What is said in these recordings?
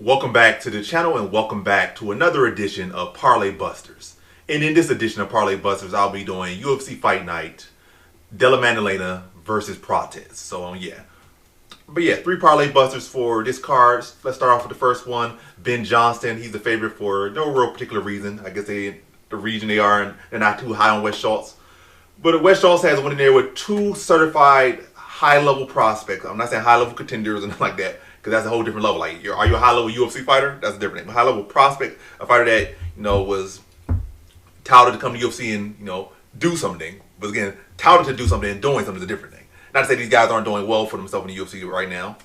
Welcome back to the channel and welcome back to another edition of Parlay Busters. And in this edition of Parlay Busters, I'll be doing UFC Fight Night, Della Maddalena versus Prates. So yeah. But yeah, 3 Parlay Busters for this card. Let's start off with the first one. Ben Johnston, he's the favorite for no real particular reason. I guess the region they are, and they're not too high on West Schultz. But West Schultz has went in there with 2 certified high-level prospects. I'm not saying high-level contenders and like that, because that's a whole different level. Like, are you a high-level UFC fighter? That's a different thing. A high-level prospect, a fighter that, was touted to come to UFC and, do something. But again, touted to do something and doing something is a different thing. Not to say these guys aren't doing well for themselves in the UFC right now.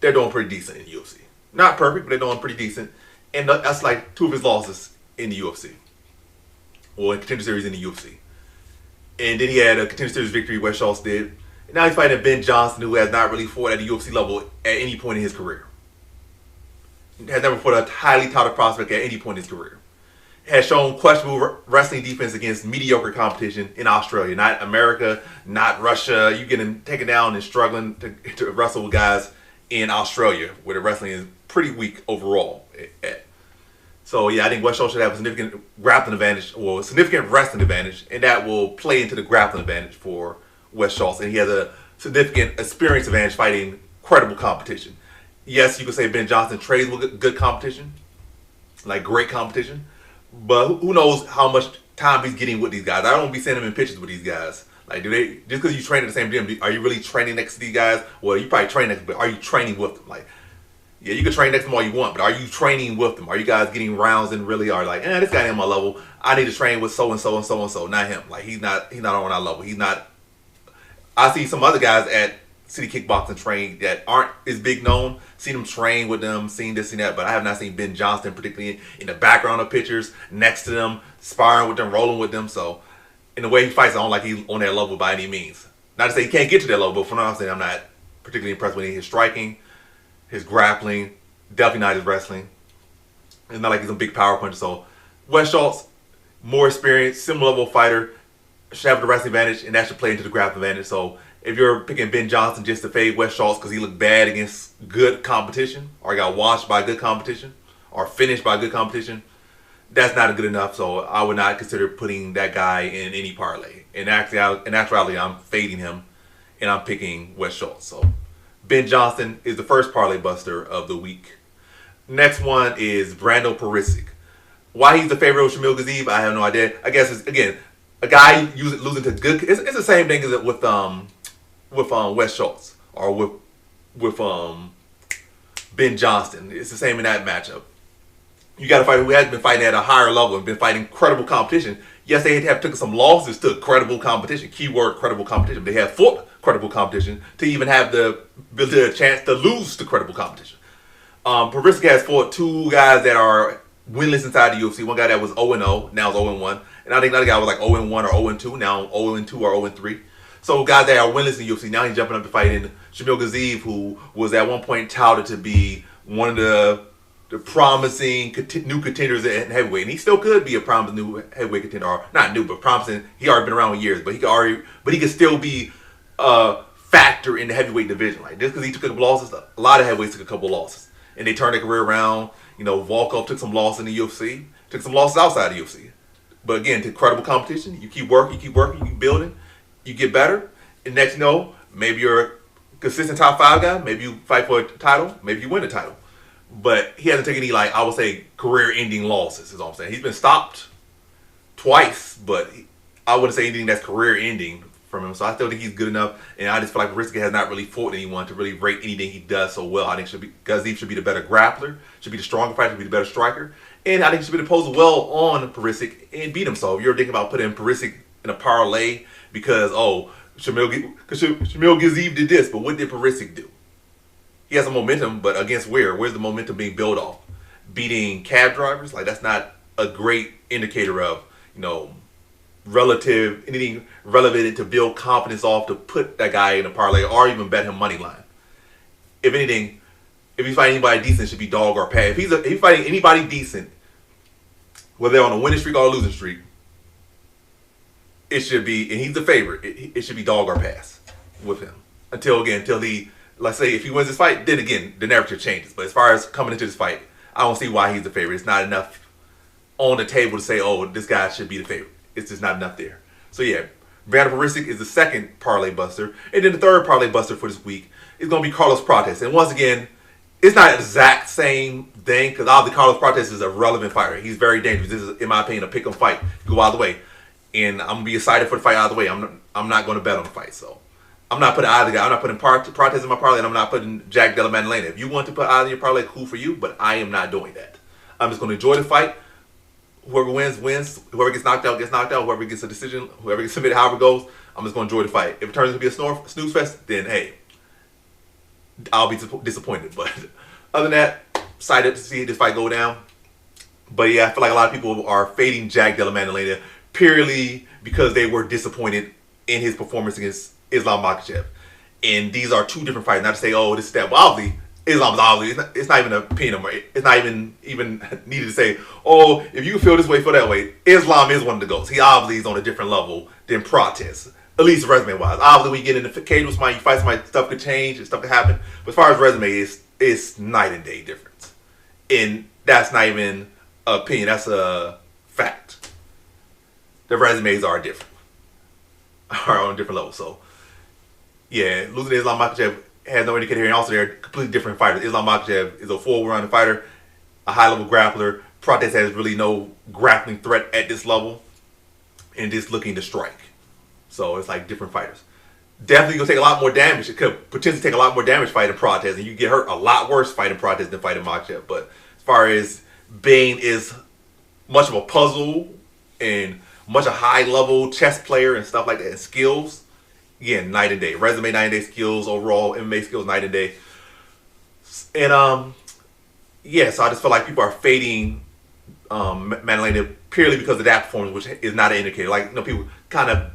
They're doing pretty decent in the UFC. Not perfect, but they're doing pretty decent. And that's like 2 of his losses in the UFC. Well, in Contender Series in the UFC. And then he had a Contender Series victory, West Schultz did. And now he's fighting Ben Johnston, who has not really fought at the UFC level at any point in his career. Has never fought a highly touted prospect at any point in his career. Has shown questionable wrestling defense against mediocre competition in Australia. Not America, not Russia. You getting taken down and struggling to wrestle with guys in Australia, where the wrestling is pretty weak overall. So yeah, I think West Schultz should have a significant grappling advantage, or a significant wrestling advantage, and that will play into the grappling advantage for West Schultz. And he has a significant experience advantage fighting credible competition. Yes, you could say Ben Johnston trades with good competition, like great competition, but who knows how much time he's getting with these guys. I don't be sending him in pictures with these guys. Like, just because you train at the same gym, are you really training next to these guys? Well, you probably train next, but are you training with them? Like, yeah, you can train next to them all you want, but are you training with them? Are you guys getting rounds and really are like, this guy ain't on my level. I need to train with so and so and so and so, not him. Like, he's not on our level. He's not. I see some other guys at City Kickboxing train that aren't as big known. Seen them train with them, seen this and that, but I have not seen Ben Johnston, particularly in the background of pictures, next to them, sparring with them, rolling with them. So, in the way he fights, I don't like he's on that level by any means. Not to say he can't get to that level, but from what I'm saying, I'm not particularly impressed with his striking, his grappling, definitely not his wrestling. It's not like he's a big power puncher. So, West Schultz, more experienced, similar level fighter, should have the wrestling advantage, and that should play into the grappling advantage. So, if you're picking Ben Johnston just to fade West Schultz because he looked bad against good competition, or he got washed by good competition, or finished by good competition, that's not good enough. So I would not consider putting that guy in any parlay. In actuality, I'm fading him, and I'm picking West Schultz. So Ben Johnston is the first parlay buster of the week. Next one is Brando Perisic. Why he's the favorite of Shamil Gazib, I have no idea. I guess it's, again, a guy losing to good. It's the same thing as with West Schultz or with Ben Johnston. It's the same in that matchup. You got a fighter who has been fighting at a higher level and been fighting credible competition. Yes, they have taken some losses to credible competition. Keyword credible competition. They have fought credible competition to even have the chance to lose to credible competition. Perisic has fought 2 guys that are winless inside the UFC. One guy that was 0-0, now is 0-1. And I think another guy was like 0-1 or 0-2, now 0-2 or 0-3. So guys that are winless in the UFC, now he's jumping up to fight in Shamil Gazib, who was at one point touted to be one of the promising new contenders in heavyweight. And he still could be a promising new heavyweight contender, or not new, but promising. He already been around for years, but he could still be a factor in the heavyweight division. Like, just because he took a couple losses, a lot of heavyweights took a couple losses, and they turned their career around. Volkov took some losses in the UFC, took some losses outside the UFC. But again, to credible competition, you keep working, you keep building, you get better, and next maybe you're a consistent top 5 guy, maybe you fight for a title, maybe you win a title. But he hasn't taken any, I would say, career-ending losses, is all I'm saying. He's been stopped twice, but I wouldn't say anything that's career-ending from him. So I still think he's good enough, and I just feel like Perisic has not really fought anyone to really rate anything he does so well. I think Gazib should be the better grappler, should be the stronger fighter, should be the better striker, and I think he should be opposed well on Perisic and beat him. So if you're thinking about putting Perisic in a parlay because, Shamil Gazib did this, but what did Perisic do? He has some momentum, but against where? Where's the momentum being built off? Beating cab drivers? Like, that's not a great indicator of, anything relevant to build confidence off to put that guy in a parlay or even bet him money line. If anything, if he's fighting anybody decent, it should be dog or pass. If he's fighting anybody decent, whether they're on a winning streak or a losing streak, it should be, and he's the favorite, it should be dog or pass with him. Until he let's say if he wins this fight, then again the narrative changes. But as far as coming into this fight, I don't see why he's the favorite. It's not enough on the table to say, oh, this guy should be the favorite. It's just not enough there. So yeah, Brandon Parisik is the second parlay buster, and then the third parlay buster for this week is going to be Carlos Prates. And once again, it's not exact same thing because obviously Carlos Prates is a relevant fighter. He's very dangerous. This is, in my opinion, a pick 'em fight. Go out of the way, and I'm gonna be excited for the fight out of the way. I'm not going to bet on the fight, so I'm not putting either guy. I'm not putting Prates in my parlay, and I'm not putting Jack Della Maddalena. If you want to put either in your parlay, cool for you, but I am not doing that. I'm just going to enjoy the fight. Whoever wins, wins. Whoever gets knocked out, gets knocked out. Whoever gets a decision, whoever gets submitted, however it goes, I'm just going to enjoy the fight. If it turns out to be a snooze fest, then hey, I'll be disappointed. But other than that, excited to see this fight go down. But yeah, I feel like a lot of people are fading Jack Della Maddalena purely because they were disappointed in his performance against Islam Makhachev. And these are two different fights. Not to say, oh, this is that. Well, obviously, Islam's obviously, it's not even an opinion. It's not even needed to say, oh, if you feel this way, feel that way. Islam is one of the GOATs. He obviously is on a different level than Prates, at least resume-wise. Obviously, when you get in the cage with somebody, you fight somebody, stuff could change and stuff could happen. But as far as resume, it's night and day difference. And that's not even an opinion. That's a fact. The resumes are different. Are on a different level. So, yeah, losing to Islam Makhachev has no indicator here, and also they're completely different fighters. Islam Makhachev is a full-rounded fighter, a high-level grappler. Prates has really no grappling threat at this level, and just looking to strike. So it's like different fighters. Definitely gonna take a lot more damage. It could potentially take a lot more damage fighting Prates, and you get hurt a lot worse fighting Prates than fighting Makhachev. But as far as Bane is much of a puzzle and much a high-level chess player and stuff like that, and skills. Again, night and day. Resume, night and day. Skills, overall MMA skills, night and day. And yeah, so I just feel like people are fading Maddalena purely because of that performance, which is not an indicator. Like, you know, people kind of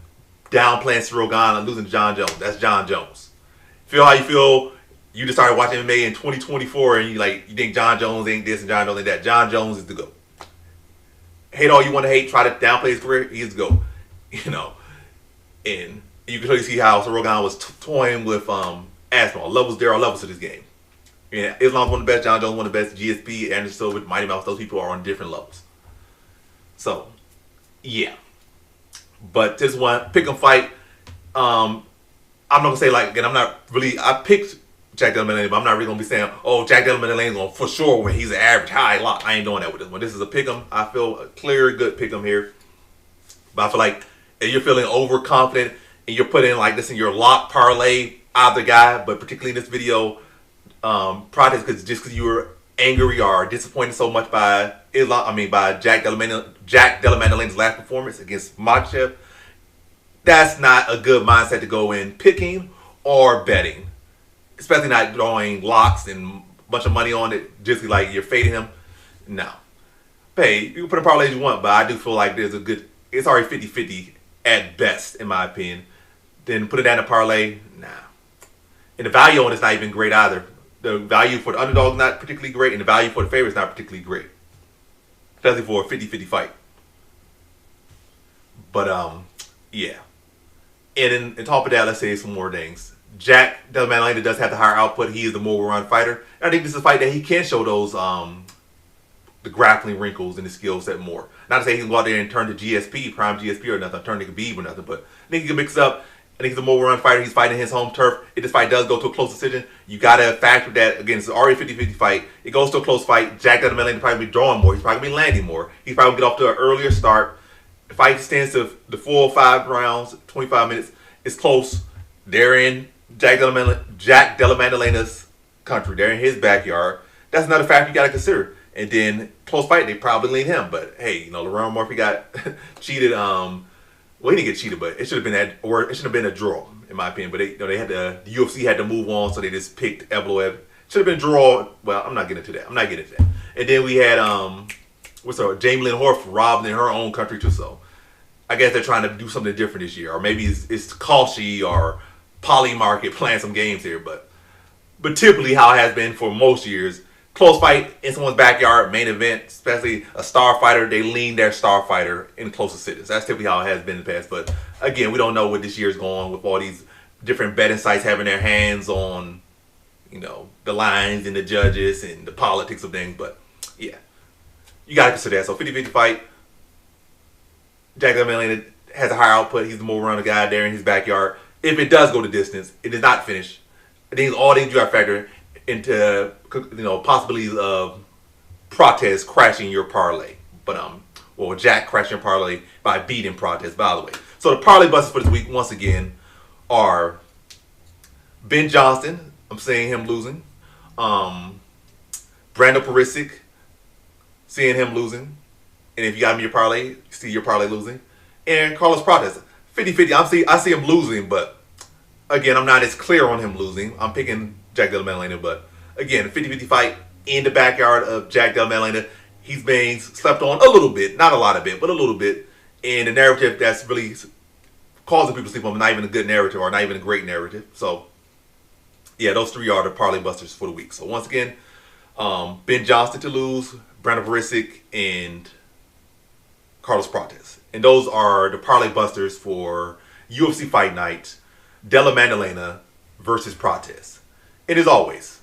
downplaying Cyril Gane and losing to John Jones. That's John Jones. Feel how you feel. You just started watching MMA in 2024, and you think John Jones ain't this and John Jones ain't that. John Jones is the GOAT. Hate all you want to hate. Try to downplay his career. He's the GOAT. You know, and you can totally see how Cyril Gane was toying with Aspinall. There are levels to this game. Yeah, Islam's one of the best. John Jones one of the best. GSP, Anderson Silva, Mighty Mouse. Those people are on different levels. So, yeah. But this one, pick 'em fight. I'm not gonna say like again. I picked Jack Della Maddalena, but I'm not really gonna be saying, oh, Jack Della Maddalena gonna for sure win. He's an average high lock. I ain't doing that with this one. This is a pick 'em. I feel a clear, good pick 'em here. But I feel like if you're feeling overconfident and you're putting like this in your lock parlay, either guy, but particularly in this video, Prates, because you were angry or disappointed so much by Jack Della Maddalena's last performance against Makhachev, that's not a good mindset to go in picking or betting, especially not throwing locks and a bunch of money on it, just like you're fading him. No. Hey, you can put a parlay as you want, but I do feel like there's a good, it's already 50-50 at best, in my opinion. Then put it down in a parlay, nah. And the value on it's not even great either. The value for the underdog is not particularly great, and the value for the favorite is not particularly great. Especially for a 50-50 fight. But, yeah. And on top of that, let's say some more things. Jack Della Maddalena does have the higher output. He is the more well-rounded fighter. And I think this is a fight that he can show those the grappling wrinkles and the skill set more. Not to say he can go out there and turn to GSP, prime GSP or nothing, turn to Khabib or nothing, but I think he can mix up. I think he's a more well-rounded fighter. He's fighting his home turf. If this fight does go to a close decision, you got to factor that. Again, it's already a 50-50 fight. It goes to a close fight. Jack Della Maddalena probably be drawing more. He's probably going to be landing more. He's probably going to get off to an earlier start. The fight extends to the full 5 rounds, 25 minutes. It's close. They're in Jack Della Maddalena's country. They're in his backyard. That's another factor you got to consider. And then close fight, they probably lean him. But hey, you know, Lerone Murphy got cheated. Well, he didn't get cheated, but it should have been it should have been a draw, in my opinion. But they had the UFC had to move on, so they just picked Evloev. Should have been a draw. Well, I'm not getting into that. And then we had Jamie Lynn Horf robbed in her own country too. So I guess they're trying to do something different this year, or maybe it's Kalshi or Poly Market playing some games here. But typically, how it has been for most years. Close fight in someone's backyard, main event, especially a star fighter, they lean their star fighter in closer cities. That's typically how it has been in the past. But again, we don't know what this year's going on with all these different betting sites having their hands on the lines and the judges and the politics of things. But yeah, you got to consider that. So 50-50 fight. Jack Della Maddalena has a higher output. He's the more runner guy there in his backyard. If it does go to distance, it is not finished. I think all things you got to factor into possibilities of Prates crashing your parlay. But Jack crashing your parlay by beating Prates, by the way. So the parlay busters for this week, once again, are Ben Johnston. I'm seeing him losing. Brando Perisic, seeing him losing. And if you got him in your parlay, you see your parlay losing. And Carlos Prates, 50-50. I see him losing, but again, I'm not as clear on him losing. I'm picking Jack Della Maddalena, but again, 50-50 fight in the backyard of Jack Della Maddalena. He's being slept on a little bit, not a lot of it, but a little bit. And the narrative that's really causing people to sleep on, not even a good narrative or not even a great narrative. So, yeah, those three are the parlay busters for the week. So once again, Ben Johnston to lose, Brando Perisic, and Carlos Prates. And those are the parlay busters for UFC Fight Night, Della Maddalena versus Prates. And as always,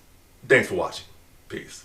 thanks for watching. Peace.